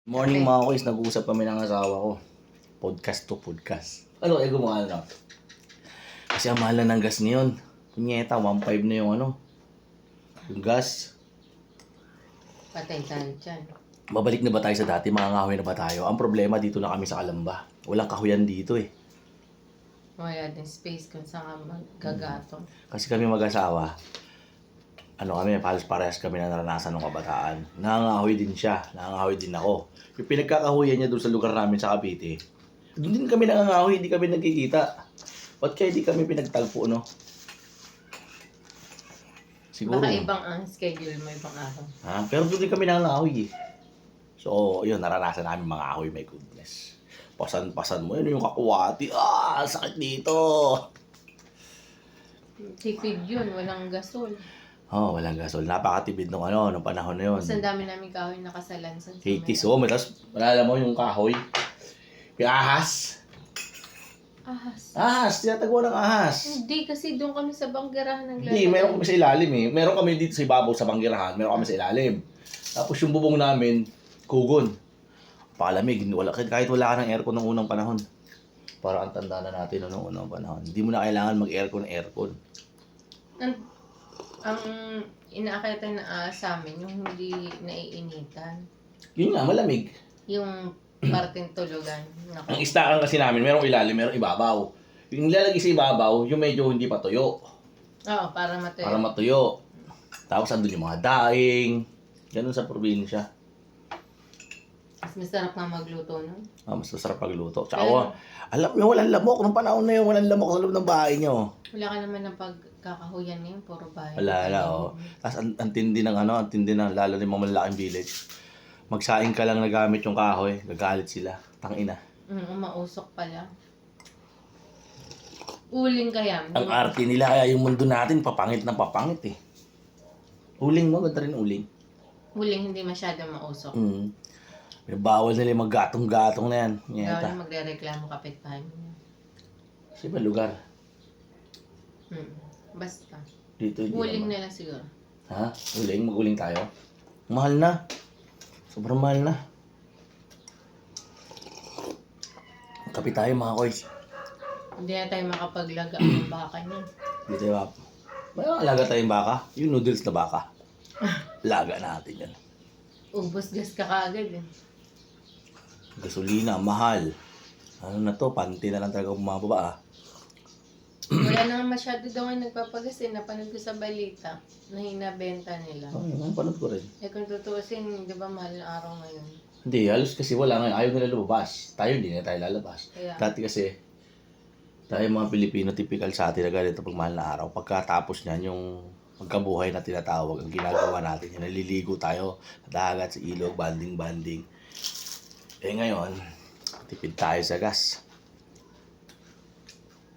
Morning Okay. mga kois, nag-uusap kami ng asawa ko. Podcast to podcast. Ano kayo gumawa na? Kasi ang mahal na ng gas ngayon. Kunyeta, 1.5 na yung yung gas. Patay tayo dyan. Babalik na ba tayo sa dati? Mangangahoy na ba tayo? Ang problema, dito na kami sa Kalamba. Walang kahuyan dito eh. Wala din space kung saan ka maggagatong. Kasi kami mag-asawa, halos parehas kami na naranasan ng kabataan. Nangangahoy din siya, nangangahoy din ako. Yung pinagkakahuyan niya doon sa lugar namin sa Cavite, doon din kami nangangahoy, hindi kami nagkikita. Ba't kaya di kami pinagtagpo, no? Siguro. Baka ibang ang schedule mo, ibang araw. Ha? Pero doon din kami nangangahoy eh. So, yun, naranasan namin mga ahoy, my goodness. Pasan-pasan mo, yun yung kakuwati. Sakit dito. Tipid yun, walang gasol. Walang gasol. Napakatipid nung nung panahon na yun. Mas ang dami namin kahoy nakasalansan. 80s. Tapos, malala mo yung kahoy. Yung ahas. Ahas. Ahas, tinatagwa ng ahas. Hindi, kasi doon kami sa banggerahan ng Hindi, meron kami sa ilalim eh. Meron kami dito sa ibabaw sa banggirahan, meron kami sa ilalim. Tapos yung bubong namin, kugon. Palamig, kahit wala ka ng aircon ng unang panahon. Para ang tanda na natin noong unang panahon. Hindi mo na kailangan mag-aircon. Ang inaakita na sa amin, yung hindi naiinitan. Yun nga, malamig. Yung parteng tulugan. Ang istakan kasi namin, merong ilalim, merong ibabaw. Yung nilalagay sa ibabaw, yung medyo hindi pa tuyo. Oo, para matuyo. Para matuyo. Tapos andun yung mga daing. Ganun sa probinsya. Mas masarap nga magluto nun. Mas masarap pagluto. Tsaka, Pero- alam nyo, walang lamok. Nung panahon na yun, walang lamok sa loob ng bahay nyo. Wala ka naman ng pagkakahuyan ngayon, puro bahay. Wala. Tapos ang tindi ng lalo na yung mga malalaking village. Magsaing ka lang na gamit yung kahoy, gagalit sila. Tangina. Mausok pala. Uling kaya. Ang arte nila, kaya yung mundo natin, papangit na papangit eh. Uling mo, ganda rin uling. Uling hindi masyado mausok. Bawal nila yung maggatong-gatong na yan. Gawin Nyeta. magre-reklamo kapitbahay mo. Kasi ba lugar? Basta. Dito hindi Uling naman. na lang siguro. Ha? Uling? Mag-uling tayo? Mahal na. Sobrang mahal na. Kapit tayo mga koys. Hindi na tayo makapaglaga ng baka niya. Hindi tayo may alaga tayong baka. Yung noodles na baka. Laga natin yan. Ubos gas ka kaagad eh. Gasolina, mahal. Ano na to? Panty na lang talaga bumababa Wala na masyado daw nga nagpapagas eh. Napanood ko sa balita na hinabenta nila. Yung panood ko rin. Kung tutuusin, di ba mahal na araw ngayon? Hindi, halos kasi wala ngayon. Ayaw nila lumabas. Tayo hindi na tayo lalabas. Kaya, Dati kasi, tayo mga Pilipino, typical sa atin na ganito pag mahal na araw. Pagkatapos niyan, yung pagkabuhay na tinatawag, ang ginagawa natin, yung naliligo tayo sa dagat, sa ilog, banding. Ngayon, tipid tayo sa gas.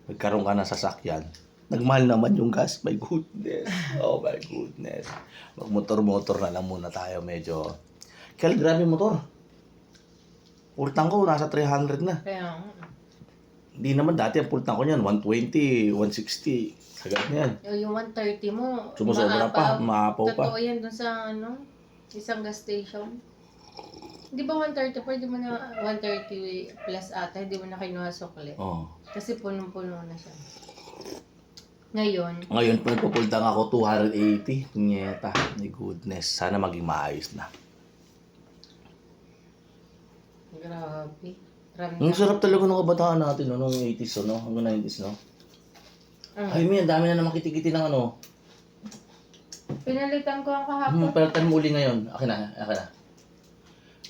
Nagkaroon ka ng sasakyan. Nagmahal naman yung gas. My goodness. Oh my goodness. Magmotor-motor na lang muna tayo medyo. Kaya grabe motor. Pultang ko, nasa 300 na. kaya Hindi naman dati ang pultang ko niyan, 120, 160. Sagat na yan. yung 130 mo, Sumusobra pa, maapaw pa. Totoo yan dun sa isang gas station. Di ba 130 pa, di mo na 130 plus ata, di mo na kinuha sukli. Oh. Kasi punong-puno na siya. Ngayon, Ngayon, nagpupultang ako 280. Nyeta. My goodness. Sana maging maayos na. grabe. Ang sarap talaga ng kabataan natin, no? Noong 80s, no? Hanggang 90s, no? Ay, may ang dami na naman kitikiti ng Pinalitan ko ang kahapon. Palatan mo uli ngayon. Akin na.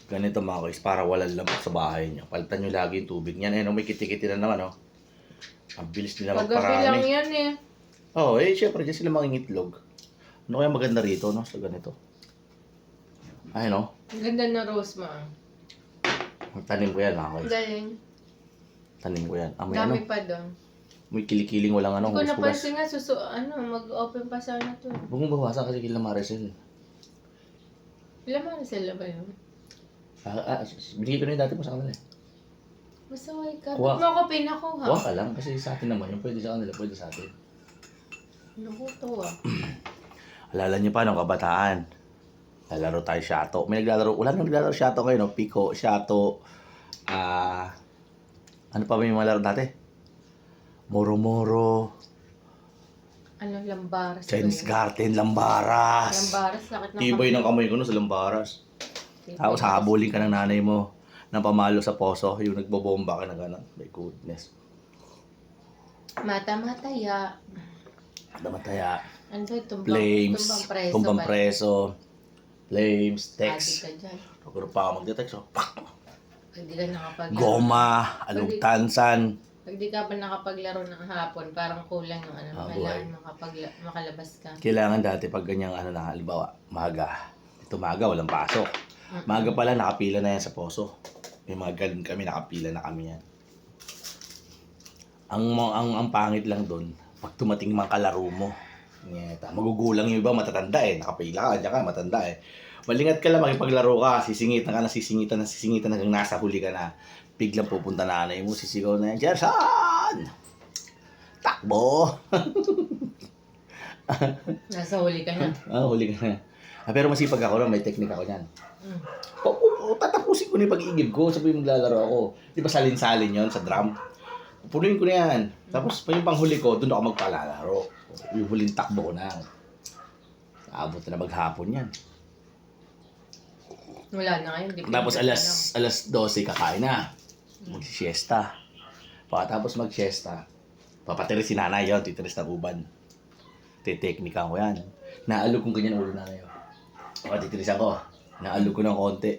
Ganito mga guys, para walang lamok sa bahay niyo. Palitan nyo lagi yung tubig niyan. May kitikiti na naman, no? Ang bilis nila Paggabi lang magparami. yan eh. Syempre, dyan sila mangingitlog. Ano kaya maganda rito, no? Sa ganito. Ay, no? Ang ganda na rose mo. Tanim ko yan, mga guys. Galing. Tanim ko yan. May Dami pa doon. may kilikiling walang Hindi ko husgas. napansin nga, mag-open pa sana to. Huwag mong bawasan kasi kila Maricel. Ilan man sila ba yun? Binigay ko na yung dati mo sa kanila eh. Masaway ka. Kuha. Ba't mo ako pinakuha? Huwag ka lang kasi sa atin naman yung pwede sa kanila, pwede sa atin. Nakuto ah. Alala niyo pa nung kabataan. Lalaro tayo Shato. May naglalaro. Wala nang naglalaro Shato ngayon, no? Pico, Shato. Ano pa ba yung mga laro dati? Moro-moro. Ano, Lambaras. Chinese ba yun? Garden, Lambaras. Lambaras, sakit ng Tibay ng kamay ko no sa Lambaras. Tibay. Tapos habulin ka ng nanay mo ng pamalo sa poso. Yung nagbobomba ka na gano'n. My goodness. Mata-mataya. Damataya. Ano ba, tumbang Flames. preso Tumbang ba? preso. Flames. Adi Text. ka dyan. Huwag pa ako magde-text. Oh. Pag di ka nakapaglaro. Goma. Alugtansan. Pag di ka pa nakapaglaro ng hapon, parang kulang yung ano, buhay. kailangan makalabas ka. Kailangan dati pag ganyang ano na, halimbawa, maga. Ito maga, walang pasok. Maga pala, nakapila na yan sa poso. May mga ganun kami, nakapila na kami yan. Ang pangit lang doon, pag tumating mga kalaro mo, ngeta, magugulang yung iba, matatanda eh. Nakapila ka, dyan ka, matanda eh. Malingat ka lang, makipaglaro ka, sisingitan ka na, sisingitan hanggang nasa huli ka na. Biglang pupunta nanay mo, sisigaw na yan, Gerson! Takbo! Nasa huli ka na. Huli ka na. Pero masipag ako may technique ako yan. Mm. Tatapusin ko na yung pag-iigib ko, sabi maglalaro ako. Di ba salin-salin yon sa drum? Pupunuin ko na yan. Tapos pa yung panghuli ko, doon ako magpalalaro. Yung huling takbo ko na. Abot na maghapon yan. Wala na ngayon. Tapos alas 12 kakain na. Mag-siesta. Pagkatapos mag-siesta, papatiri si nanay yun, titiris na uban. Titeknikan ko yan. Naalog kong ganyan ulo nanay yun. Titirisan ko. Naalog ko ng konti.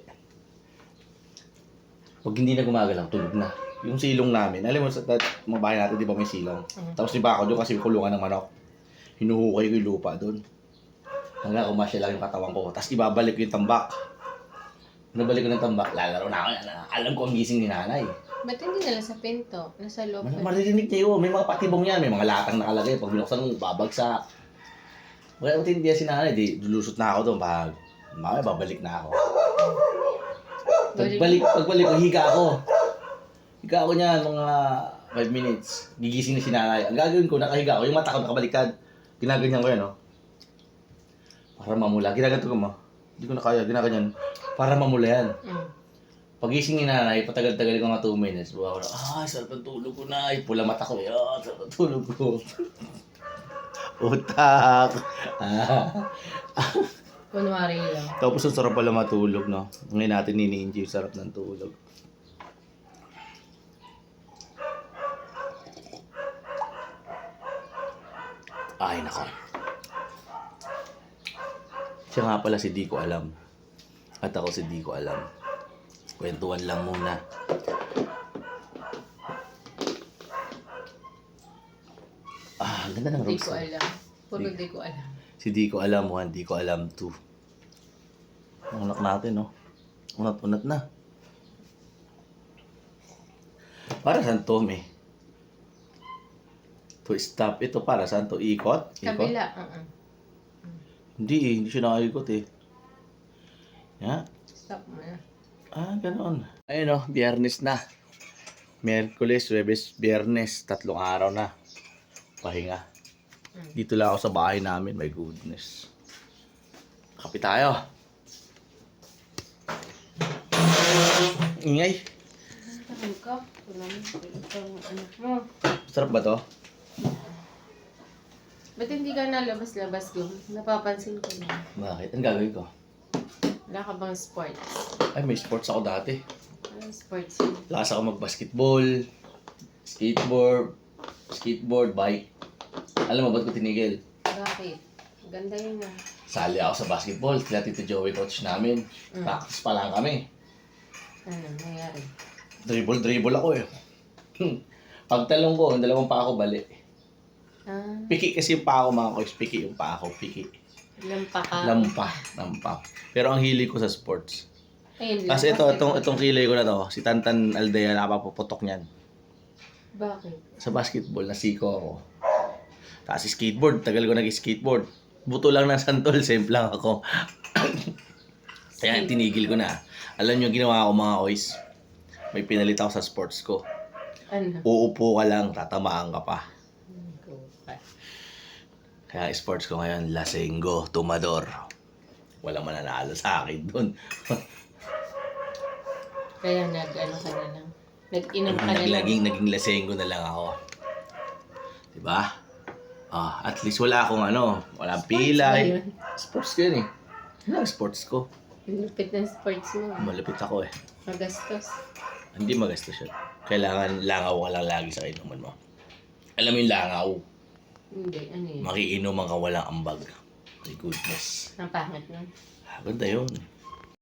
Pag hindi na gumagalaw, tulog na. Yung silong namin, alam mo sa mga bahay natin, di ba may silong? Tapos di ba ako doon kasi kulungan ng manok. Hinuhukay ko yung lupa doon. Hanggang umasya lang yung katawan ko. Tapos ibabalik ko yung tambak. Nabalik ko ng tambak, lalaro na ako. Alam ko ang gising ni nanay. Ba't hindi nila sa pinto? Nasa loob. Maririnig niya yun. May mga patibong yan. May mga latang nakalagay. Pag binuksan mo, babagsak. Kaya kung hindi si nanay, di lulusot na ako doon. Mamaya, babalik na ako. Pagbalik ko, higa ako. Higa ako niyan, mga 5 minutes. Gigising na si nanay. Ang gagawin ko, nakahiga ako. Yung mata ko nakabaliktad. Ginaganyan ko yan, no? Para mamula. Ginaganto ko mo. Hindi ko na kaya. Ginaganyan. Para mamula yan. Pagising ni nanay, patagal-tagal ko nga 2 minutes. Buha ko na, sarap ang tulog ko na. Pula mata ko. Sarap ang tulog ko. Utak. Kunwari lang. Tapos ang sarap pala matulog, no? Ngayon natin ini-enjoy yung sarap ng tulog. Ay, nako. Siya nga pala si Di ko alam. At ako si Di ko alam. Kwentuhan lang muna. Ang ganda ng Di rose. ko alam. Puro di ko alam. Si Di ko alam 1, Di ko alam 2. Ang anak natin, no? Unat-unat na. Para saan to, me? To stop. Ito para saan to? Ikot? Kabila. Hindi siya nakaikot eh. Yeah. Stop mo na. Ganoon. Ayun o, biyernes na. Miyerkules, Webes, Biyernes. 3 araw na. Pahinga. Dito lang ako sa bahay namin. My goodness. Kape tayo. Ingay. Tagal ka. Anak mo. Sarap ba to? Ba't hindi ka nalabas-labas ko? Napapansin ko na. Bakit? Ang gagawin ko? Wala ka bang sports? Ay, may sports ako dati. Anong sports yun? Lakas ako mag-basketball, skateboard, bike. Alam mo, ba't ko tinigil? Bakit? Ganda yun ah. Sali ako sa basketball. Kila Tito Joey coach namin. Practice pa lang kami. Ano nangyari? Dribble ako eh. Pagtalong ko, dalawang pa ako bali. Piki kasi yung pa ako mga coach. Piki yung pa ako. Piki. Lampa ka. Lampa. Pero ang hilig ko sa sports. Ayun, Kasi lampa. itong kilay ko na to, si Tantan Aldea nakapaputok niyan. Bakit? Sa basketball, nasiko ako. Tapos skateboard, tagal ko nag-skateboard. Buto lang ng santol, simple lang ako. Kaya tinigil ko na. Alam nyo, ginawa ko mga oys. May pinalit ako sa sports ko. Ano? Uupo ka lang, tatamaan ka pa. Go. Kaya sports ko ngayon, Lasenggo, Tumador. Walang mananalo sa akin doon. Kaya nag-ano ka na lang. Nag-inom ka na lang. Naging lasenggo na lang ako. Diba? At least wala akong walang Sports pilay. ba yun? Sports ko yun eh. Yan ang sports ko. Lupit ng sports mo. Malapit ako eh. Magastos. Hindi magastos yun. Kailangan langaw ka lang lagi sa inuman mo. Alam mo yung langaw? Hindi, ano yun? Makiinuman ka walang ambag. My goodness. Ang pangit nun. Ganda yun.